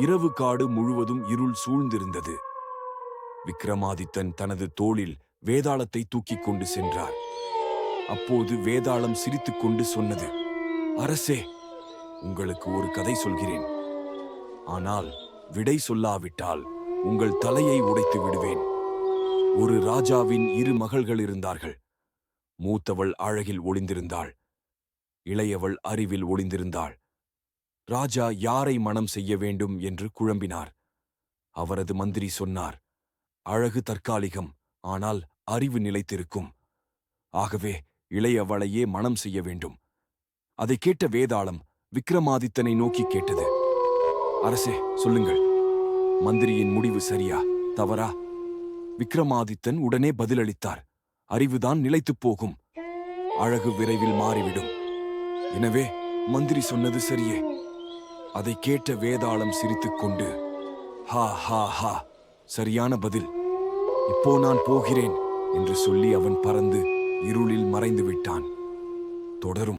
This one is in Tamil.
இரவு காடு முழுவதும் இருள் சூழ்ந்திருந்தது. விக்ரமாதித்தன் தனது தோளில் வேதாளத்தை தூக்கிக் கொண்டு சென்றார். அப்போது வேதாளம் சிரித்துக்கொண்டு சொன்னது, அரசே, உங்களுக்கு ஒரு கதை சொல்கிறேன். ஆனால் விடை சொல்லாவிட்டால் உங்கள் தலையை உடைத்து விடுவேன். ஒரு ராஜாவின் 2 மகள்கள் இருந்தார்கள். மூத்தவள் அழகில் ஒளிந்திருந்தாள், இளையவள் அறிவில் ஒளிந்திருந்தாள். ராஜா யாரை மணம் செய்ய வேண்டும் என்று குழம்பினார். அவரது மந்திரி சொன்னார், அழகு தற்காலிகம், ஆனால் அறிவு நிலைத்திருக்கும். ஆகவே இளையவளையே மணம் செய்ய வேண்டும். அதை கேட்ட வேதாளம் விக்ரமாதித்தனை நோக்கி கேட்டது, அரசே, சொல்லுங்கள், மந்திரியின் முடிவு சரியா தவறா? விக்ரமாதித்தன் உடனே பதிலளித்தார், அறிவுதான் நிலைத்துப் போகும், அழகு விரைவில் மாறிவிடும். எனவே மந்திரி சொன்னது சரியே. அதை கேட்ட வேதாளம் சிரித்துக்கொண்டு, ஹா ஹா ஹா, சரியான பதில், இப்போ நான் போகிறேன் என்று சொல்லி அவன் பறந்து இருளில் மறைந்து விட்டான். தொடரும்.